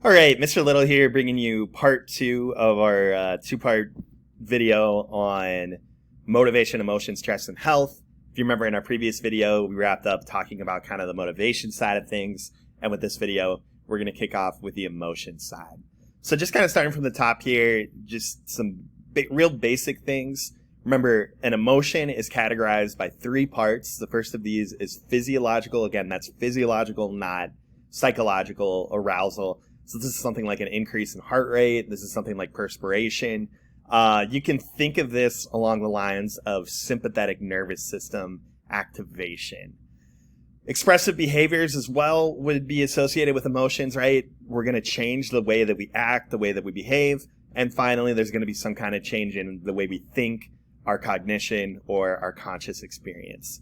All right, Mr. Little here, bringing you part two of our two-part video on motivation, emotion, stress, and health. If you remember in our previous video, we wrapped up talking about kind of the motivation side of things. And with this video, we're going to kick off with the emotion side. So just kind of starting from the top here, just some real basic things. Remember, an emotion is categorized by three parts. The first of these is physiological. Again, that's physiological, not psychological arousal. So this is something like an increase in heart rate. This is something like perspiration. You can think of this along the lines of sympathetic nervous system activation. Expressive behaviors as well would be associated with emotions, right? We're going to change the way that we act, the way that we behave. And finally, there's going to be some kind of change in the way we think, our cognition, or our conscious experience.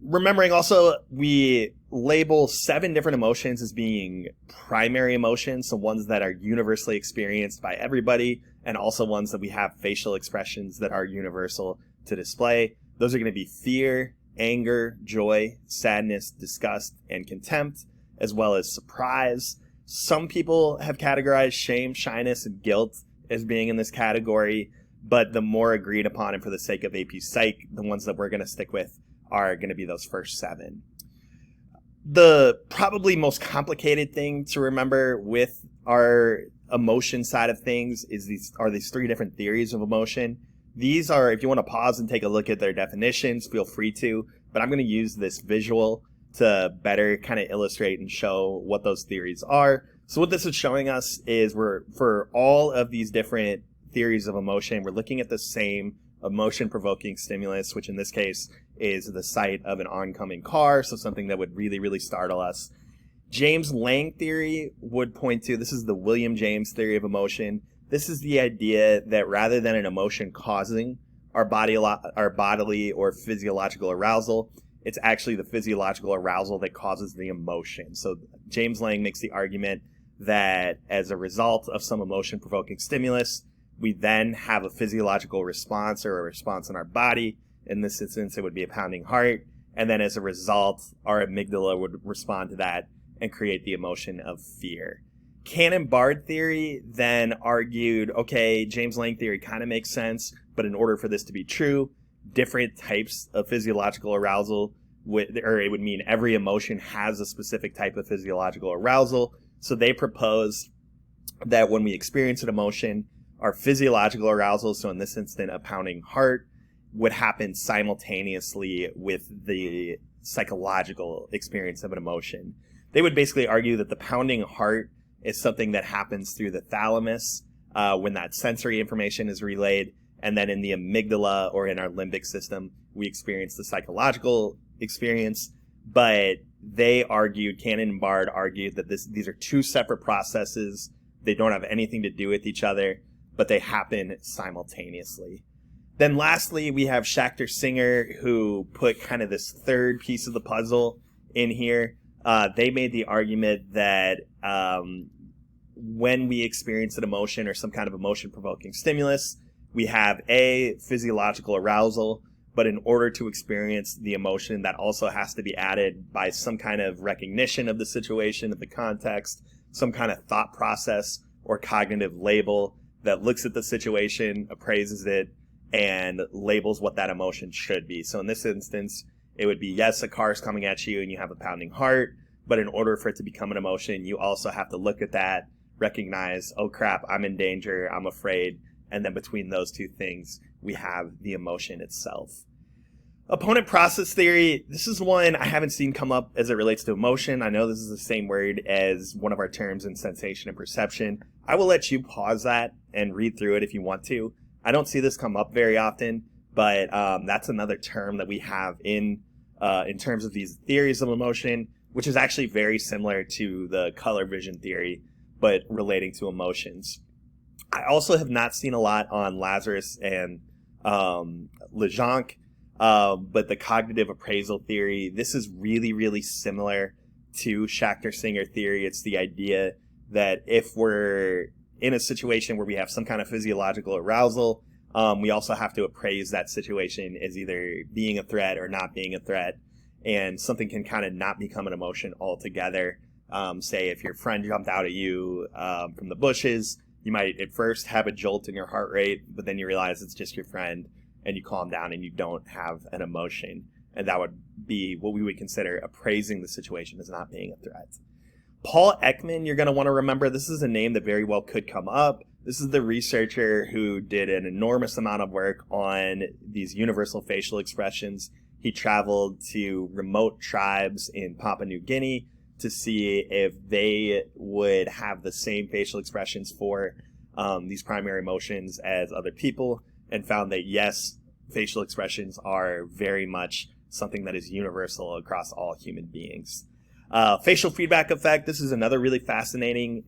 Remembering also, we label 7 different emotions as being primary emotions, so ones that are universally experienced by everybody, and also ones that we have facial expressions that are universal to display. Those are going to be fear, anger, joy, sadness, disgust, and contempt, as well as surprise. Some people have categorized shame, shyness, and guilt as being in this category, but the more agreed upon, and for the sake of AP Psych, the ones that we're going to stick with are going to be those first 7. The probably most complicated thing to remember with our emotion side of things is these 3 different theories of emotion. These are, if you want to pause and take a look at their definitions, feel free to, but I'm going to use this visual to better kind of illustrate and show what those theories are. So what this is showing us is for all of these different theories of emotion, we're looking at the same emotion-provoking stimulus, which in this case is the sight of an oncoming car, so something that would really, really startle us. James Lange theory would point to, this is the William James theory of emotion. This is the idea that rather than an emotion causing our bodily or physiological arousal, it's actually the physiological arousal that causes the emotion. So James Lange makes the argument that as a result of some emotion-provoking stimulus, we then have a physiological response or a response in our body. In this instance, it would be a pounding heart. And then as a result, our amygdala would respond to that and create the emotion of fear. Cannon-Bard theory then argued, okay, James Lange theory kind of makes sense, but in order for this to be true, different types of physiological arousal it would mean every emotion has a specific type of physiological arousal. So they propose that when we experience an emotion, our physiological arousal, so in this instant, a pounding heart, would happen simultaneously with the psychological experience of an emotion. They would basically argue that the pounding heart is something that happens through the thalamus when that sensory information is relayed, and then in the amygdala or in our limbic system, we experience the psychological experience. But they argued, Cannon and Bard argued, that these are 2 separate processes. They don't have anything to do with each other, but they happen simultaneously. Then lastly, we have Schachter Singer, who put kind of this third piece of the puzzle in here. They made the argument that when we experience an emotion or some kind of emotion-provoking stimulus, we have a physiological arousal, but in order to experience the emotion, that also has to be added by some kind of recognition of the situation, of the context, some kind of thought process or cognitive label that looks at the situation, appraises it, and labels what that emotion should be. So in this instance, it would be, yes, a car is coming at you and you have a pounding heart, but in order for it to become an emotion, you also have to look at that, recognize, oh crap, I'm in danger, I'm afraid, and then between those 2 things, we have the emotion itself. Opponent process theory, this is one I haven't seen come up as it relates to emotion. I know this is the same word as one of our terms in sensation and perception. I will let you pause that and read through it if you want to. I don't see this come up very often, but that's another term that we have in terms of these theories of emotion, which is actually very similar to the color vision theory, but relating to emotions. I also have not seen a lot on Lazarus and Lejeune, but the cognitive appraisal theory, this is really, really similar to Schachter Singer theory. It's the idea that if we're in a situation where we have some kind of physiological arousal, we also have to appraise that situation as either being a threat or not being a threat. And something can kind of not become an emotion altogether Say if your friend jumped out at you from the bushes, you might at first have a jolt in your heart rate, but then you realize it's just your friend and you calm down and you don't have an emotion. And that would be what we would consider appraising the situation as not being a threat. Paul Ekman, you're going to want to remember, this is a name that very well could come up. This is the researcher who did an enormous amount of work on these universal facial expressions. He traveled to remote tribes in Papua New Guinea to see if they would have the same facial expressions for these primary emotions as other people, and found that yes, facial expressions are very much something that is universal across all human beings. Facial feedback effect, this is another really fascinating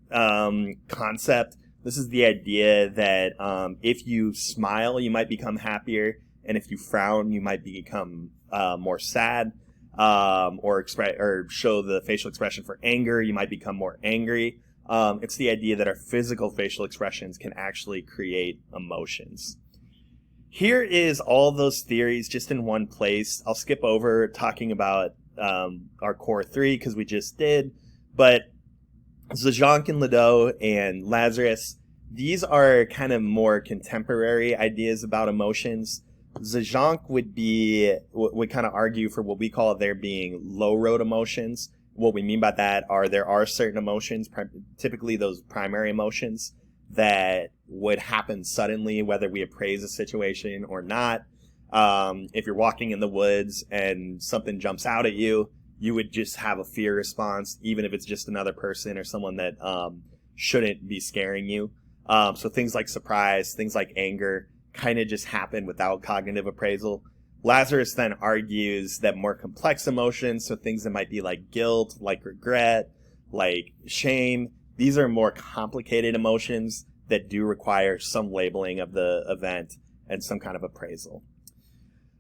concept. This is the idea that if you smile, you might become happier, and if you frown, you might become more sad. Or show the facial expression for anger, you might become more angry. It's the idea that our physical facial expressions can actually create emotions. Here is all those theories just in one place. I'll skip over talking about our core three because we just did, but Zajonc and Ledoux and Lazarus, these are kind of more contemporary ideas about emotions. Zajonc would kind of argue for what we call there being low road emotions. What we mean by that are there are certain emotions, typically those primary emotions, that would happen suddenly, whether we appraise a situation or not. If you're walking in the woods and something jumps out at you, you would just have a fear response, even if it's just another person or someone that shouldn't be scaring you. So things like surprise, things like anger, kind of just happen without cognitive appraisal. Lazarus then argues that more complex emotions, so things that might be like guilt, like regret, like shame, these are more complicated emotions that do require some labeling of the event and some kind of appraisal.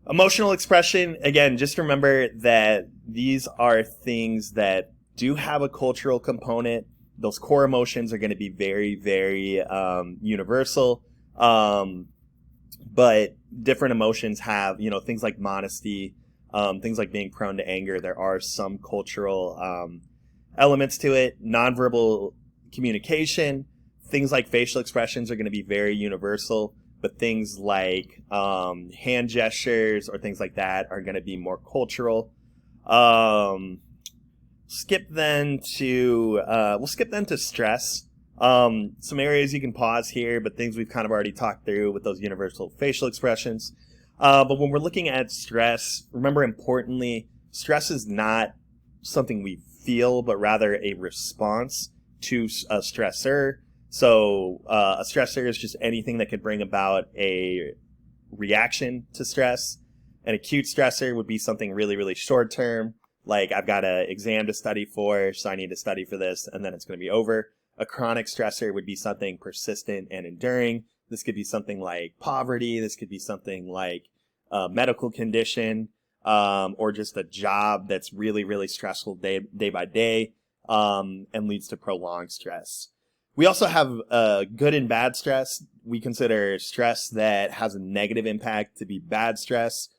Emotional expression, again, just remember that these are things that do have a cultural component. Those core emotions are going to be very, very universal. But different emotions have, things like modesty, things like being prone to anger. There are some cultural elements to it. Nonverbal communication, things like facial expressions are going to be very universal, but things like hand gestures or things like that are going to be more cultural. We'll skip then to stress. Some areas you can pause here, but things we've kind of already talked through with those universal facial expressions. But when we're looking at stress, remember importantly, stress is not something we feel, but rather a response to a stressor. So a stressor is just anything that could bring about a reaction to stress. An acute stressor would be something really, really short term, like I've got an exam to study for, so I need to study for this, and then it's going to be over. A chronic stressor would be something persistent and enduring. This could be something like poverty. This could be something like a medical condition, or just a job that's really, really stressful day by day, and leads to prolonged stress. We also have good and bad stress. We consider stress that has a negative impact to be bad stress,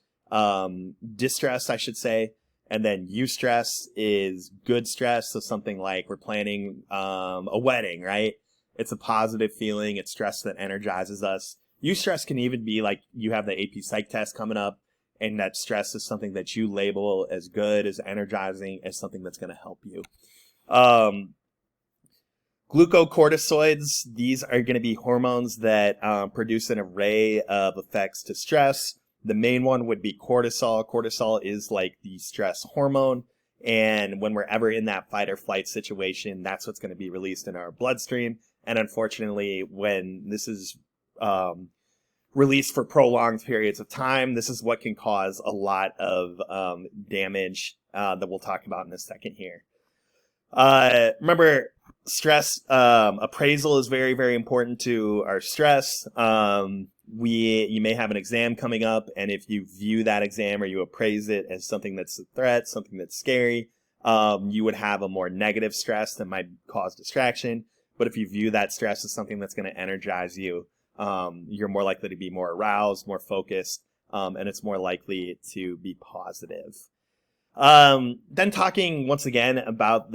distress, I should say. And then eustress is good stress. So something like we're planning a wedding, right? It's a positive feeling. It's stress that energizes us. Eustress can even be like you have the AP Psych test coming up, and that stress is something that you label as good, as energizing, as something that's going to help you. Glucocorticoids, these are going to be hormones that produce an array of effects to stress. The main one would be cortisol. Cortisol is like the stress hormone. And when we're ever in that fight or flight situation, that's what's going to be released in our bloodstream. And unfortunately, when this is released for prolonged periods of time, this is what can cause a lot of damage that we'll talk about in a second here. Remember, stress appraisal is very, very important to our stress. You may have an exam coming up, and if you view that exam or you appraise it as something that's a threat, something that's scary, you would have a more negative stress that might cause distraction. But if you view that stress as something that's going to energize you, you're more likely to be more aroused, more focused, and it's more likely to be positive. Then talking once again about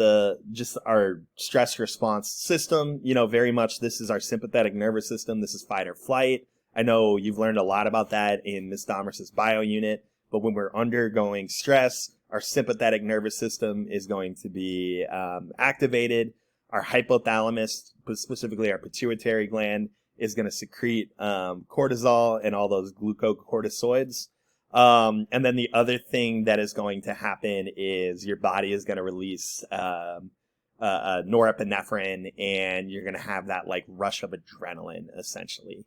just our stress response system, very much this is our sympathetic nervous system. This is fight or flight. I know you've learned a lot about that in Ms. Dahmer's bio unit, but when we're undergoing stress, our sympathetic nervous system is going to be activated. Our hypothalamus, specifically our pituitary gland, is going to secrete cortisol and all those glucocorticoids. And then the other thing that is going to happen is your body is going to release norepinephrine, and you're going to have that like rush of adrenaline, essentially.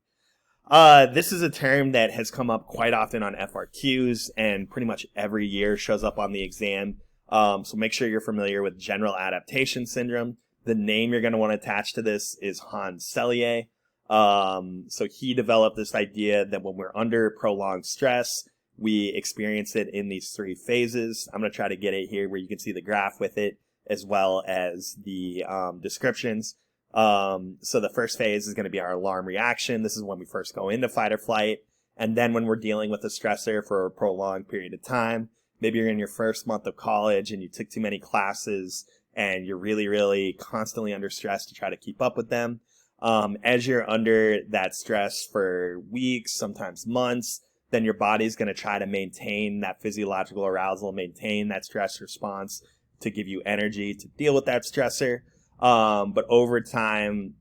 This is a term that has come up quite often on FRQs and pretty much every year shows up on the exam. So make sure you're familiar with general adaptation syndrome. The name you're going to want to attach to this is Hans Selye. So he developed this idea that when we're under prolonged stress, we experience it in these 3 phases. I'm going to try to get it here where you can see the graph with it as well as the descriptions. So the first phase is going to be our alarm reaction. This is when we first go into fight or flight. And then when we're dealing with a stressor for a prolonged period of time, maybe you're in your first month of college and you took too many classes and you're really, really constantly under stress to try to keep up with them. As you're under that stress for weeks, sometimes months, then your body's going to try to maintain that physiological arousal, maintain that stress response to give you energy to deal with that stressor. But over time,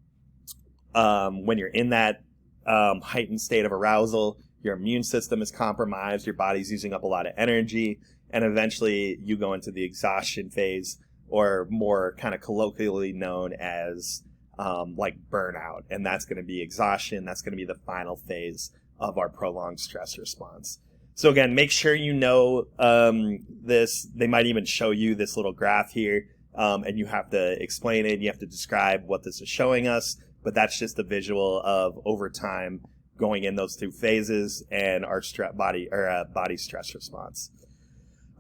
when you're in that heightened state of arousal, your immune system is compromised, your body's using up a lot of energy, and eventually you go into the exhaustion phase, or more kind of colloquially known as like burnout. And that's going to be exhaustion. That's going to be the final phase of our prolonged stress response. So again, make sure you know this. They might even show you this little graph here, and you have to explain it. You have to describe what this is showing us, but that's just a visual of over time going in those 2 phases and our body stress response.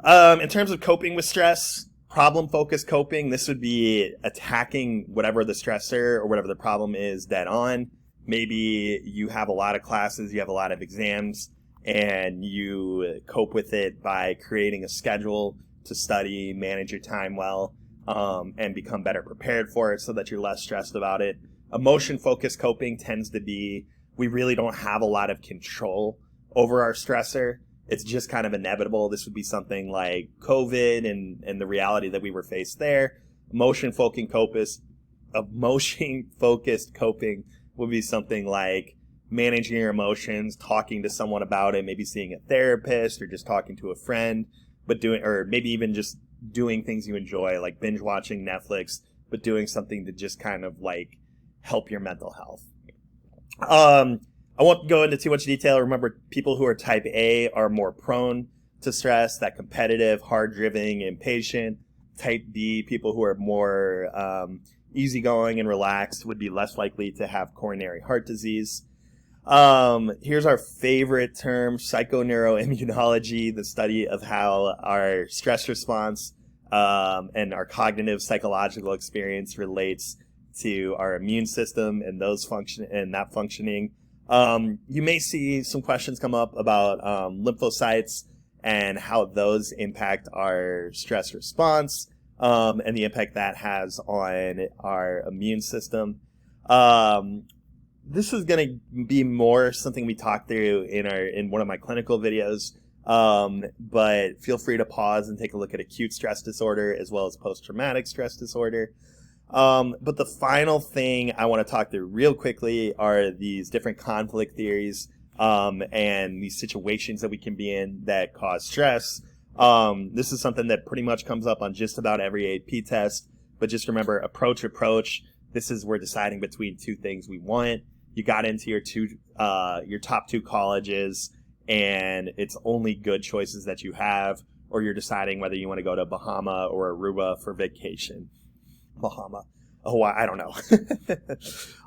In terms of coping with stress, problem-focused coping, this would be attacking whatever the stressor or whatever the problem is dead on. Maybe you have a lot of classes, you have a lot of exams, and you cope with it by creating a schedule to study, manage your time well, and become better prepared for it so that you're less stressed about it. Emotion-focused coping tends to be, we really don't have a lot of control over our stressor. It's just kind of inevitable. This would be something like COVID and the reality that we were faced there. Emotion-focused coping would be something like managing your emotions, talking to someone about it, maybe seeing a therapist or just talking to a friend, or maybe even just doing things you enjoy, like binge watching Netflix, but doing something to just kind of like help your mental health. I won't go into too much detail. Remember, people who are type A are more prone to stress, that competitive, hard-driven, impatient. Type B, people who are more easygoing and relaxed, would be less likely to have coronary heart disease. Here's our favorite term, psychoneuroimmunology, the study of how our stress response and our cognitive psychological experience relates to our immune system and that functioning. You may see some questions come up about lymphocytes and how those impact our stress response, and the impact that has on our immune system. This is going to be more something we talk through in one of my clinical videos, but feel free to pause and take a look at acute stress disorder as well as post-traumatic stress disorder. But the final thing I want to talk through real quickly are these different conflict theories and these situations that we can be in that cause stress. This is something that pretty much comes up on just about every AP test, but just remember, approach. This is we're deciding between 2 things we want. You got into your top 2 colleges, and it's only good choices that you have, or you're deciding whether you want to go to Bahama or Aruba for vacation. Hawaii, I don't know.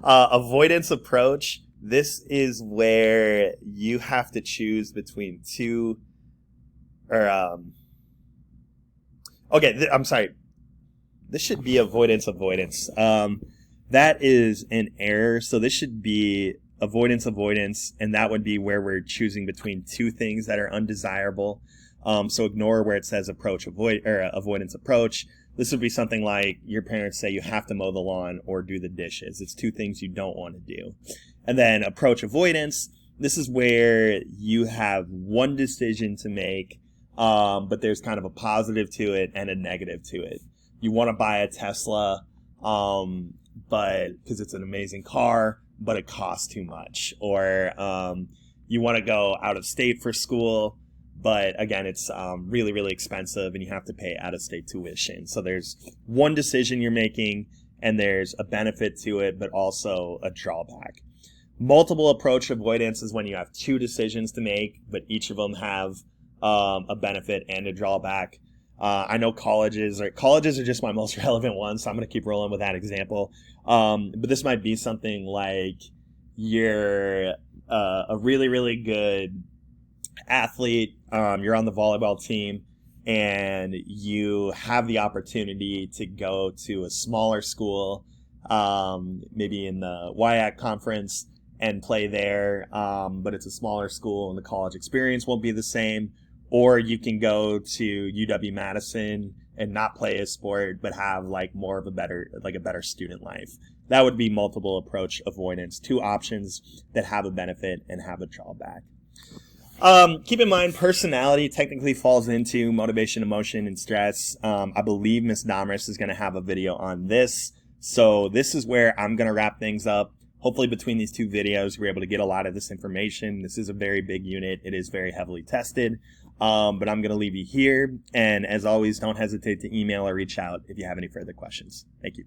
Avoidance approach. This is where you have to choose between 2 I'm sorry. This should be avoidance. That is an error. So this should be avoidance, and that would be where we're choosing between 2 things that are undesirable. So ignore where it says avoidance approach. This would be something like your parents say you have to mow the lawn or do the dishes. It's two things you don't want to do. And then approach avoidance. This is where you have one decision to make, but there's kind of a positive to it and a negative to it. You want to buy a Tesla, but because it's an amazing car, but it costs too much. Or you want to go out of state for school, but again, it's really, really expensive and you have to pay out-of-state tuition. So there's one decision you're making and there's a benefit to it, but also a drawback. Multiple approach avoidance is when you have two decisions to make, but each of them have a benefit and a drawback. I know colleges are just my most relevant one, so I'm going to keep rolling with that example. But this might be something like you're a really, really good athlete, you're on the volleyball team, and you have the opportunity to go to a smaller school, maybe in the WIAC conference, and play there, but it's a smaller school and the college experience won't be the same. Or you can go to UW-Madison and not play a sport, but have like a better student life. That would be multiple approach avoidance. Two options that have a benefit and have a drawback. Keep in mind, personality technically falls into motivation, emotion, and stress. I believe Ms. Domris is going to have a video on this. So this is where I'm going to wrap things up. Hopefully between these two videos, we're able to get a lot of this information. This is a very big unit. It is very heavily tested. But I'm going to leave you here. And as always, don't hesitate to email or reach out if you have any further questions. Thank you.